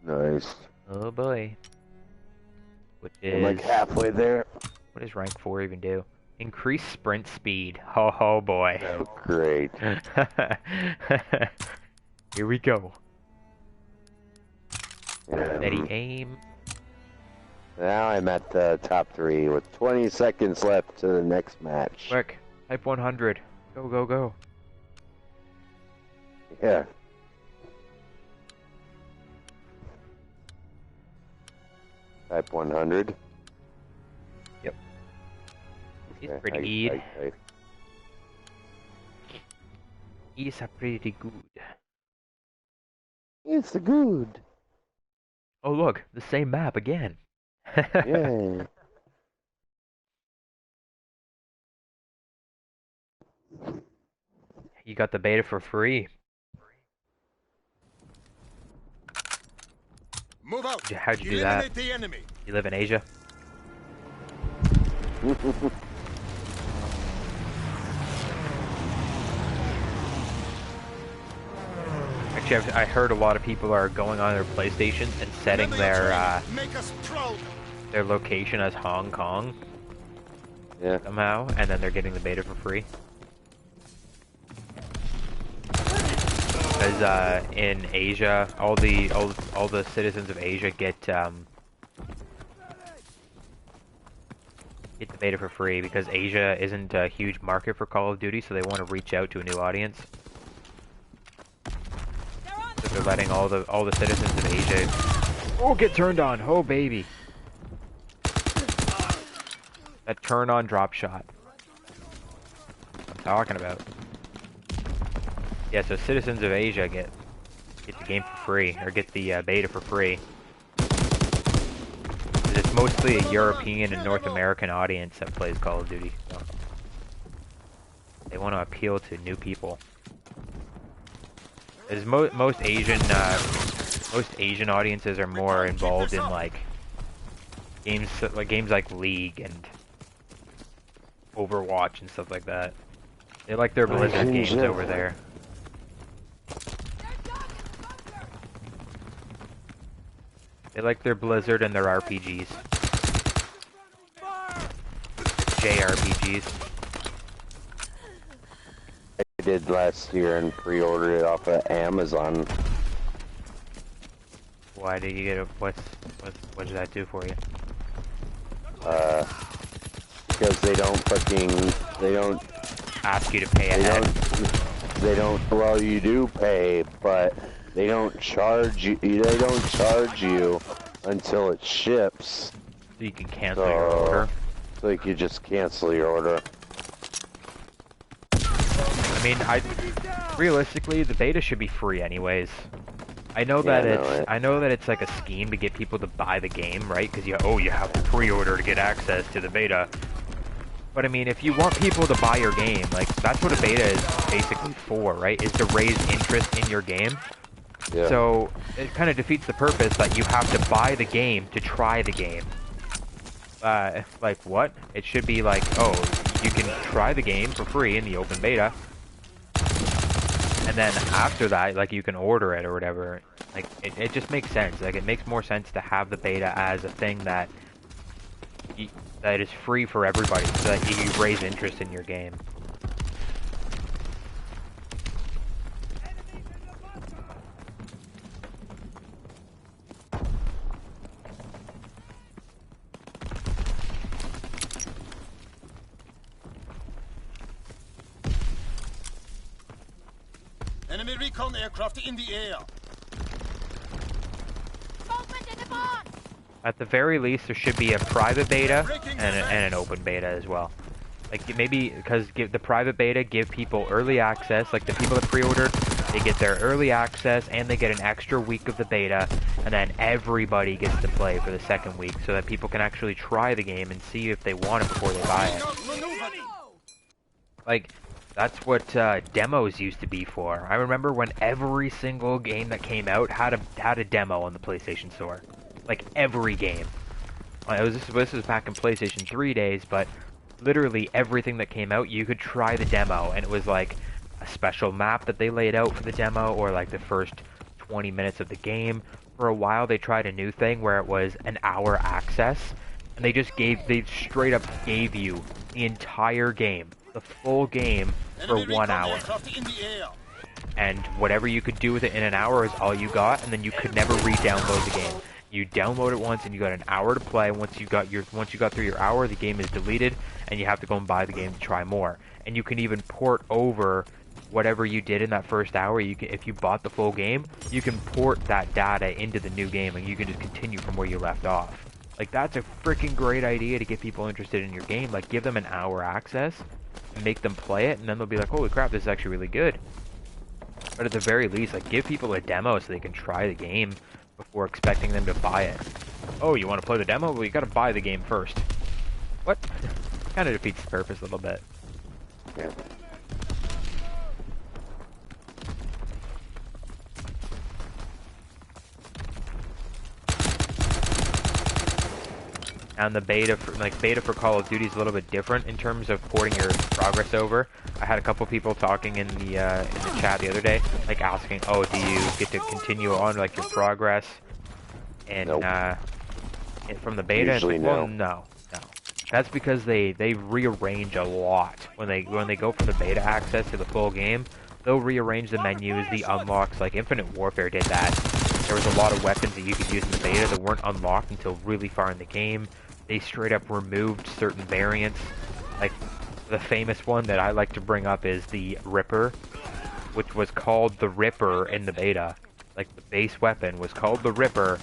Nice. Oh boy. Which is I'm like halfway there. What does rank 4 even do? Increase sprint speed. Oh boy. Oh, great. Here we go. Steady aim. Now I'm at the top 3 with 20 seconds left to the next match. Quick, type 100. Go, go, go. Yeah. Type 100. Yep. He's Okay, pretty good. He's a pretty good. It's good. Oh look, the same map again. Yeah. You got the beta for free. Move out. How'd you do that? Eliminate the enemy. You live in Asia? Actually, I heard a lot of people are going on their PlayStations and setting their location as Hong Kong. Yeah. Somehow, and then they're getting the beta for free. Because in Asia, all the citizens of Asia get the beta for free because Asia isn't a huge market for Call of Duty, so they want to reach out to a new audience. So they're letting all the citizens of Asia get turned on. Oh baby, that turn on drop shot. I'm talking about. Yeah, so citizens of Asia get the game for free, or get the beta for free. It's mostly a European and North American audience that plays Call of Duty. So they want to appeal to new people. As most Asian audiences are more involved in like games like League and Overwatch and stuff like that. They like their Blizzard games over there. They like their Blizzard and their RPGs. JRPGs. I did last year and pre-ordered it off of Amazon. Why did you get it? What did that do for you? Because they don't ask you to pay ahead. They don't, well, you do pay, but they don't charge you until it ships. So you can cancel your order. So you can just cancel your order. I mean, realistically, the beta should be free anyways. I know that it's like a scheme to get people to buy the game, right? Because you have to pre-order to get access to the beta. But I mean, if you want people to buy your game, like that's what a beta is basically for, right? Is to raise interest in your game. Yeah. So it kind of defeats the purpose that you have to buy the game to try the game. Like what? It should be like, oh, you can try the game for free in the open beta. And then after that, like, you can order it or whatever. Like, it just makes sense. Like, it makes more sense to have the beta as a thing that is free for everybody, so that you raise interest in your game. Enemy recon aircraft in the air. At the very least, there should be a private beta and an open beta as well. Like, maybe, because the private beta give people early access, like the people that pre-ordered They get their early access, and they get an extra week of the beta, and then everybody gets to play for the second week, so that people can actually try the game and see if they want it before they buy it. Like, that's what demos used to be for. I remember when every single game that came out had a demo on the PlayStation Store. Like, every game. This was back in PlayStation 3 days, but literally everything that came out, you could try the demo, and it was like a special map that they laid out for the demo, or like the first 20 minutes of the game. For a while, they tried a new thing where it was an hour access, and they straight up gave you the entire game, the full game, for 1 hour. And whatever you could do with it in an hour is all you got, and then you could never re-download the game. You download it once, and you got an hour to play. Once you got through your hour, the game is deleted, and you have to go and buy the game to try more. And you can even port over whatever you did in that first hour. If you bought the full game, you can port that data into the new game, and you can just continue from where you left off. Like, that's a freaking great idea to get people interested in your game. Like, give them an hour access, and make them play it, and then they'll be like, holy crap, this is actually really good. But at the very least, like, give people a demo so they can try the game before expecting them to buy it. Oh, you want to play the demo? Well, you gotta buy the game first. What? Kind of defeats the purpose a little bit. Yeah. And the beta for Call of Duty is a little bit different in terms of porting your progress over. I had a couple people talking in the chat the other day, like asking, "Oh, do you get to continue on like your progress?" And nope. From the beta, Usually it's like, well, no. That's because they rearrange a lot when they go from the beta access to the full game. They'll rearrange the menus, the unlocks. Like Infinite Warfare did that. There was a lot of weapons that you could use in the beta that weren't unlocked until really far in the game. They straight up removed certain variants. Like, the famous one that I like to bring up is the Ripper, which was called the Ripper in the beta. Like, the base weapon was called the Ripper,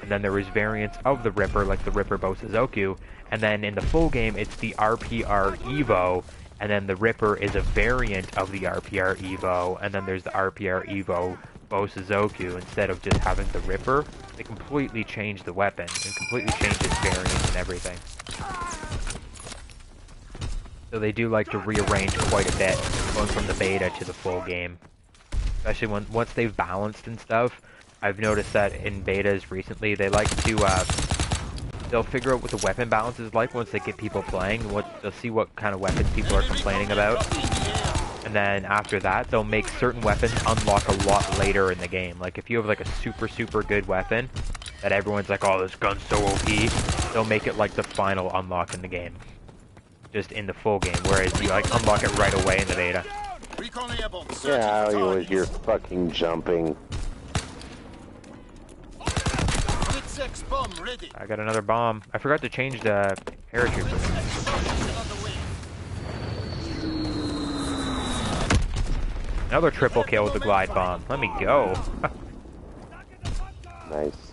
and then there was variants of the Ripper, like the Ripper Bosuzoku, and then in the full game, it's the RPR Evo, and then the Ripper is a variant of the RPR Evo, and then there's the RPR Evo Bosuzoku. Instead of just having the Ripper, they completely changed the weapon, and completely changed its variants and everything. So they do like to rearrange quite a bit, going from the beta to the full game. Especially once they've balanced and stuff. I've noticed that in betas recently, they like to, they'll figure out what the weapon balance is like once they get people playing. They'll see what kind of weapons people are complaining about. And then after that, they'll make certain weapons unlock a lot later in the game. Like, if you have, like, a super, super good weapon that everyone's like, oh, this gun's so OP, they'll make it, like, the final unlock in the game. Just in the full game, whereas you, like, unlock it right away in the beta. Yeah, how was your fucking jumping? I got another bomb. I forgot to change the paratrooper. Another triple kill with the glide bomb. Let me go. Nice.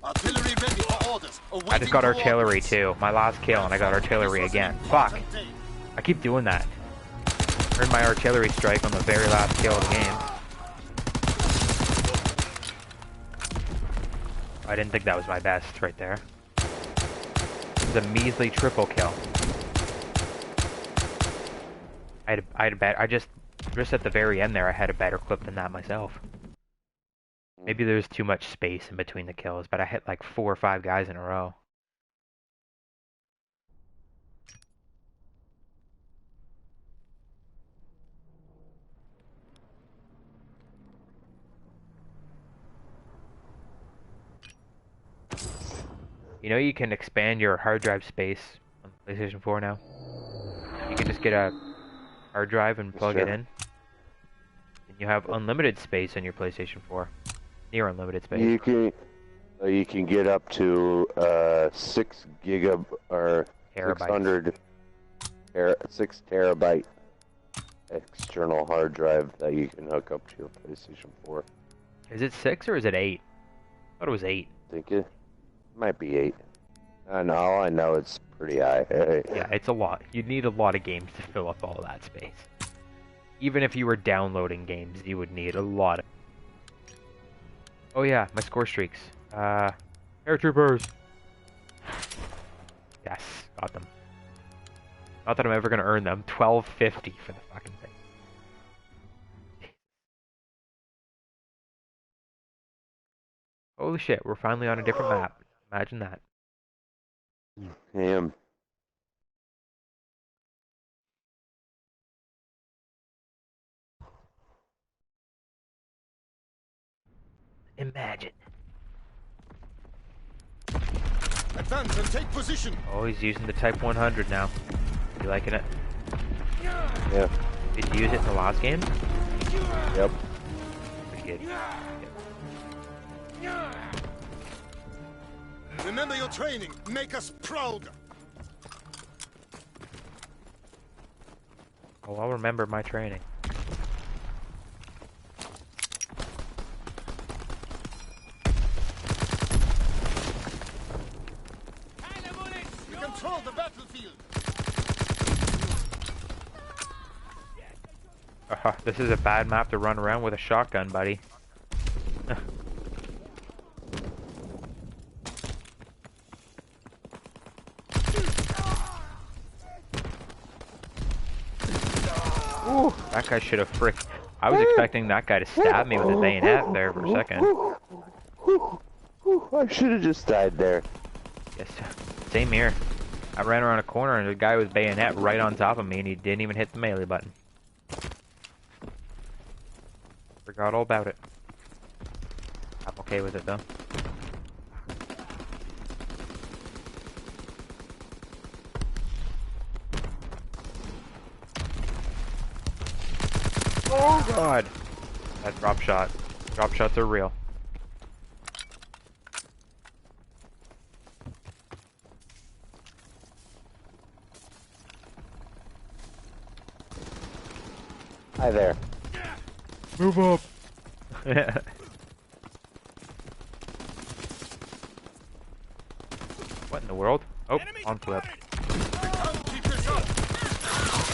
I just got artillery too. My last kill, and I got artillery again. Fuck. I keep doing that. Earned my artillery strike on the very last kill of the game. I didn't think that was my best right there. It was a measly triple kill. I had a better. I just at the very end there, I had a better clip than that myself. Maybe there's too much space in between the kills, but I hit like 4 or 5 guys in a row. You know you can expand your hard drive space on PlayStation 4 now? You can just get a hard drive and plug it in. And you have unlimited space on your PlayStation 4. Near unlimited space. You can get up to 6 gigab or 6 terabyte external hard drive that you can hook up to your PlayStation 4. Is it 6 or is it 8? I thought it was 8. I think it might be 8. I know it's pretty high. Yeah, it's a lot. You'd need a lot of games to fill up all that space. Even if you were downloading games, you would need a lot of... Oh yeah, my score streaks. Paratroopers! Yes, got them. Not that I'm ever gonna earn them. 1250 for the fucking thing. Holy shit, we're finally on a different map. Imagine that. Damn. Imagine. Advance and take position. Oh, he's using the Type 100 now. You liking it? Yeah. Did you use it in the last game? Yep. Pretty good. Remember your training. Make us proud. Oh, I'll remember my training. You control the battlefield. This is a bad map to run around with a shotgun, buddy. Ooh, that guy should have fricked. I was expecting that guy to stab me with his bayonet there for a second. I should have just died there. Yes, same here. I ran around a corner and the guy with bayonet right on top of me and he didn't even hit the melee button. Forgot all about it. I'm okay with it though. Oh god! That drop shot. Drop shots are real. Hi there. Move up! What in the world? Oh, on flip.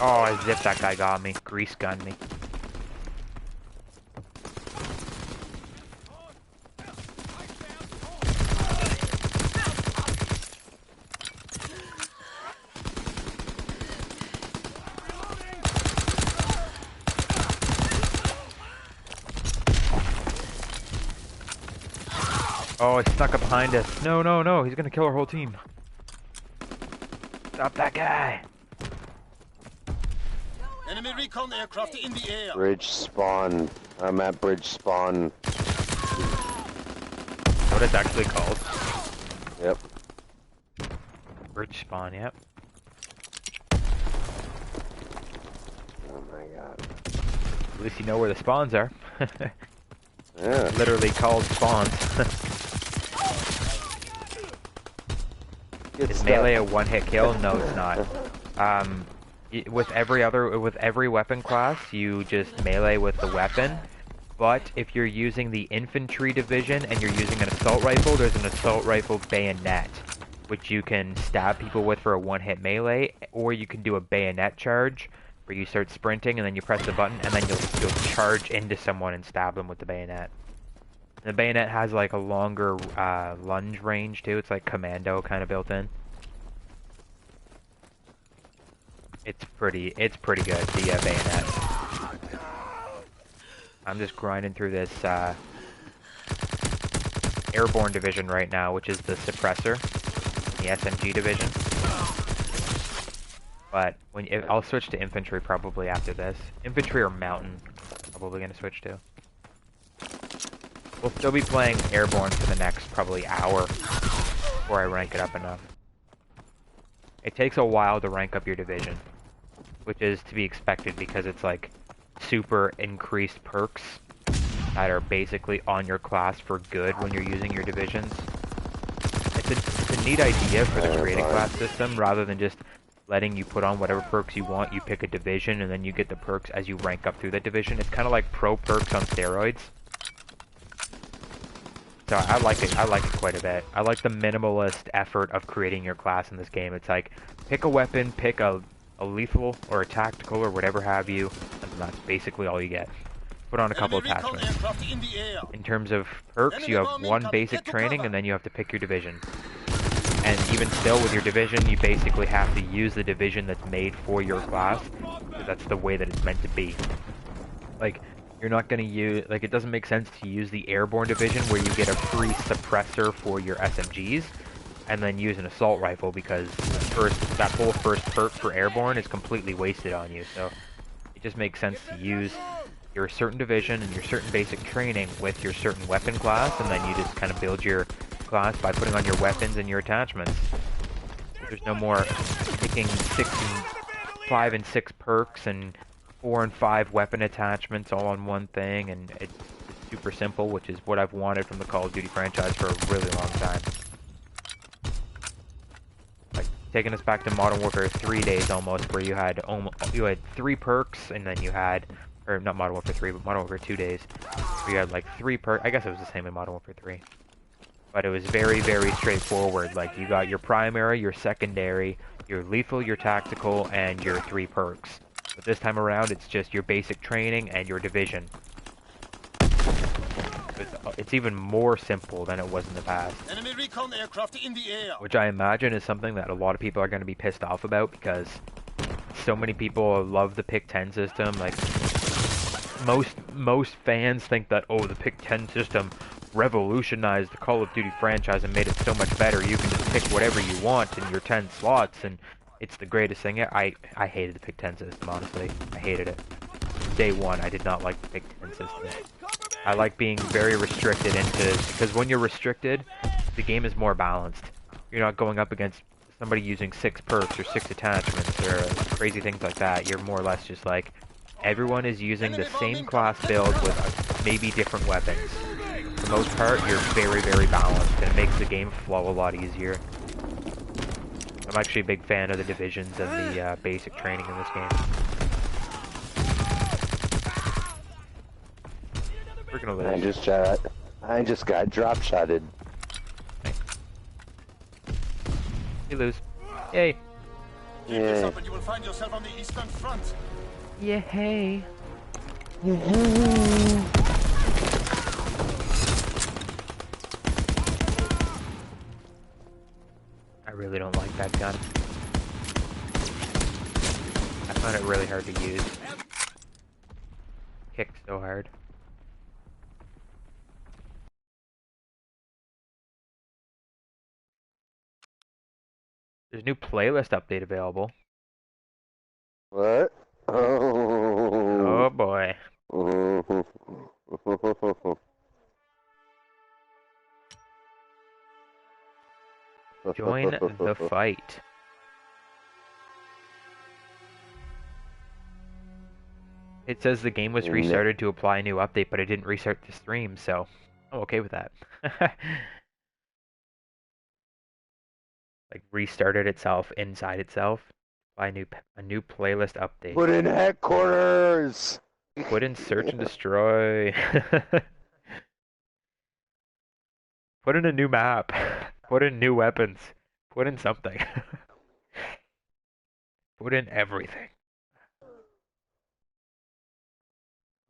Oh, I zipped that guy, got me. Grease gunned me. Oh, he snuck up behind us. No, no, no, he's gonna kill our whole team. Stop that guy. Enemy recon aircraft in the air. Bridge spawn. I'm at bridge spawn. What it's actually called? Yep. Bridge spawn, yep. Oh my god. At least you know where the spawns are. Yeah. Literally called spawns. Is melee a one-hit kill? No, it's not. With every weapon class, you just melee with the weapon. But if you're using the infantry division and you're using an assault rifle, there's an assault rifle bayonet, which you can stab people with for a one-hit melee, or you can do a bayonet charge, where you start sprinting and then you press the button and then you'll charge into someone and stab them with the bayonet. The bayonet has like a longer lunge range too. It's like commando kind of built in. It's pretty good, the bayonet. I'm just grinding through this airborne division right now, which is the suppressor, the SMG division. But I'll switch to infantry probably after this. Infantry or mountain, probably gonna switch to. We'll still be playing airborne for the next probably hour before I rank it up enough. It takes a while to rank up your division, which is to be expected because it's like super increased perks that are basically on your class for good when you're using your divisions. It's a neat idea for the creating class system rather than just letting you put on whatever perks you want. You pick a division and then you get the perks as you rank up through that division. It's kind of like pro perks on steroids. So I like it quite a bit. I like the minimalist effort of creating your class in this game. It's like, pick a weapon, pick a lethal or a tactical or whatever have you, and and that's basically all you get. Put on a couple Enemy recon attachments. aircraft in the air. In terms of perks, you have one basic training, and then you have to pick your division. And even still, with your division, you basically have to use the division that's made for your class, because that's the way that it's meant to be. Like, you're not going to use, like, it doesn't make sense to use the airborne division where you get a free suppressor for your SMGs, and then use an assault rifle, because that whole first perk for airborne is completely wasted on you. So it just makes sense to use your certain division and your certain basic training with your certain weapon class, and then you just kind of build your class by putting on your weapons and your attachments. There's no more picking 5 and 6 perks and 4 and 5 weapon attachments all on one thing, and it's super simple, which is what I've wanted from the Call of Duty franchise for a really long time. Like, taking us back to Modern Warfare 3 days almost, where you had 3 perks, and then you had, or not Modern Warfare 3, but Modern Warfare 2 days, where you had like 3 perks. I guess it was the same in Modern Warfare 3. But it was very, very straightforward. Like, you got your primary, your secondary, your lethal, your tactical, and your 3 perks. But this time around, it's just your basic training and your division. It's even more simple than it was in the past. Enemy recon aircraft in the air. Which I imagine is something that a lot of people are going to be pissed off about, because so many people love the Pick-10 system. Like, most fans think that, oh, the Pick-10 system revolutionized the Call of Duty franchise and made it so much better. You can just pick whatever you want in your 10 slots, and it's the greatest thing. I hated the Pick-10 system, honestly. I hated it. Day one, I did not like the Pick-10 system. I like being very restricted because when you're restricted, the game is more balanced. You're not going up against somebody using 6 perks or 6 attachments or crazy things like that. You're more or less just like, everyone is using the same class build with maybe different weapons. For the most part, you're very, very balanced, and it makes the game flow a lot easier. I'm actually a big fan of the divisions and the basic training in this game. We're gonna lose. I just got drop shotted. We lose. Yay. Keep this up and you will find yourself on the Eastern Front. Yeah, hey. I really don't like that gun. I found it really hard to use. Kicks so hard. There's a new playlist update available. What? Oh boy. Join the fight. It says the game was restarted to apply a new update, but it didn't restart the stream, so I'm okay with that. Like, restarted itself inside itself. Apply a new playlist update. Put in headquarters! Put in search and destroy. Put in a new map. Put in new weapons. Put in something. Put in everything.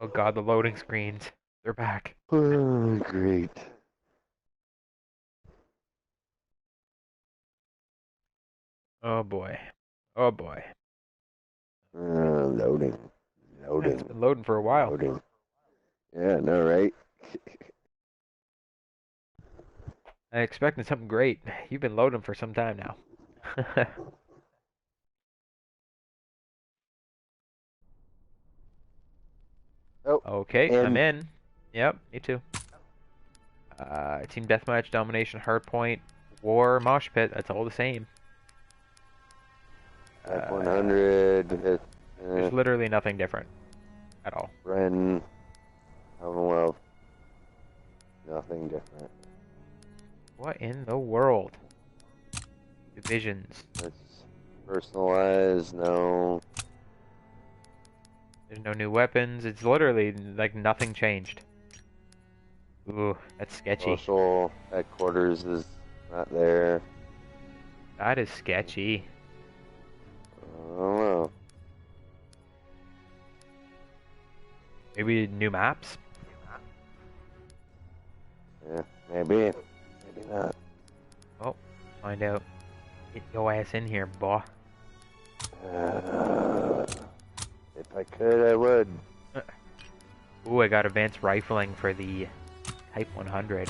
Oh god, the loading screens. They're back. Oh, great. Oh boy. Oh boy. Loading. Loading. It's been loading for a while. Loading. Yeah, no, right? I expected something great. You've been loading for some time now. Oh, okay, I'm in. Yep, me too. Team Deathmatch, Domination, Hardpoint, War, Mosh Pit, that's all the same. F100. There's literally nothing different. At all. Wren. Commonwealth. Nothing different. What in the world? Divisions. It's personalized, no. There's no new weapons. It's literally like nothing changed. Ooh, that's sketchy. Social headquarters is not there. That is sketchy. I don't know. Maybe new maps? Yeah, maybe. Maybe not. Oh, find out. Get your ass in here, boy. If I could, I would. Ooh, I got advanced rifling for the Type 100.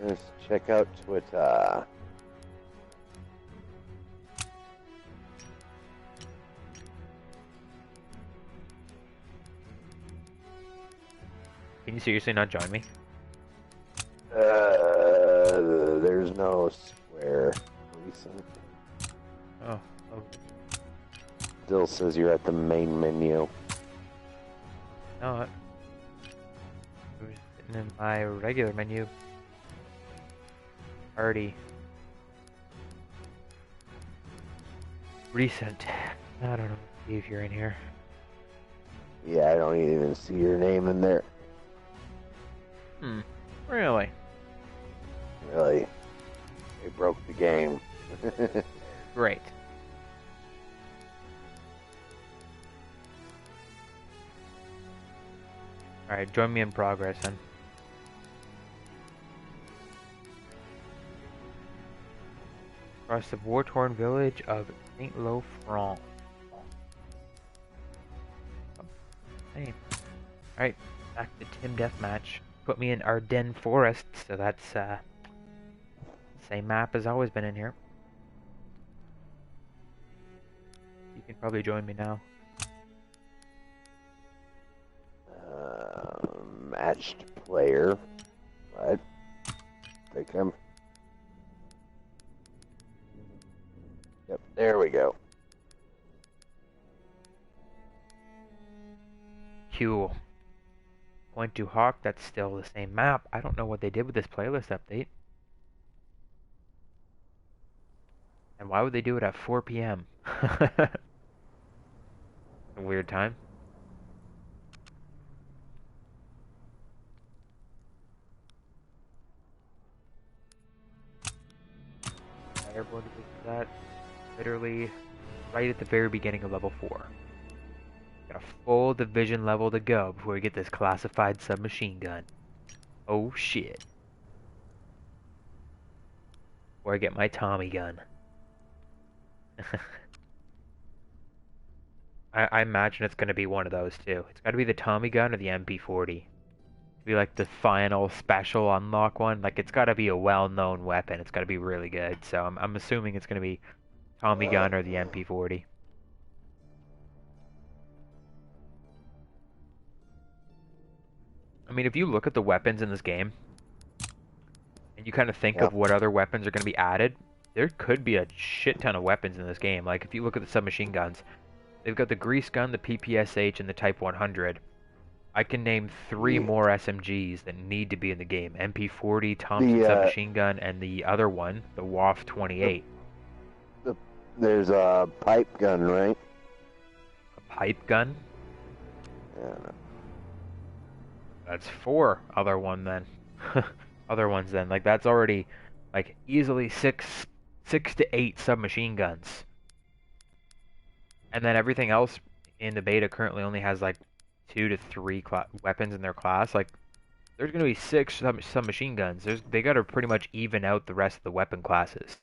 Let's check out Twitter. Can you seriously not join me? There's no square. Recent. Oh. Still says you're at the main menu. No, I was sitting in my regular menu. Already. Recent. I don't know if you're in here. Yeah, I don't even see your name in there. Really? Really? They broke the game. Great. Alright, join me in progress then. Across the war-torn village of Saint-Lo-Franc. Hey. Alright, back to Team Deathmatch. Put me in Ardennes Forest, so that's same map as always been in here. You can probably join me now. Matched player. What? Think I'm. Yep, there we go. Cool. Point to Hawk, that's still the same map. I don't know what they did with this playlist update. And why would they do it at 4 p.m.? A weird time. Airborne division, that literally right at the very beginning of level 4. Got a full division level to go before we get this classified submachine gun. Oh shit. Before I get my Tommy gun. I imagine it's going to be one of those two. It's got to be the Tommy gun or the MP40. Be like the final special unlock one. Like it's got to be a well-known weapon. It's got to be really good. So I'm assuming it's going to be Tommy gun or the MP40. I mean, if you look at the weapons in this game, and you kind of think of what other weapons are going to be added, there could be a shit ton of weapons in this game. Like, if you look at the submachine guns, they've got the grease gun, the PPSH, and the Type 100. I can name 3 more SMGs that need to be in the game. MP40, Thompson submachine gun, and the other one, the WAF 28. There's a pipe gun, right? A pipe gun? Yeah. That's 4 other ones then. Like, that's already, like, easily 6 to 8 submachine guns. And then everything else in the beta currently only has, like, 2 to 3 weapons in their class. Like, there's going to be 6 submachine guns. They got to pretty much even out the rest of the weapon classes.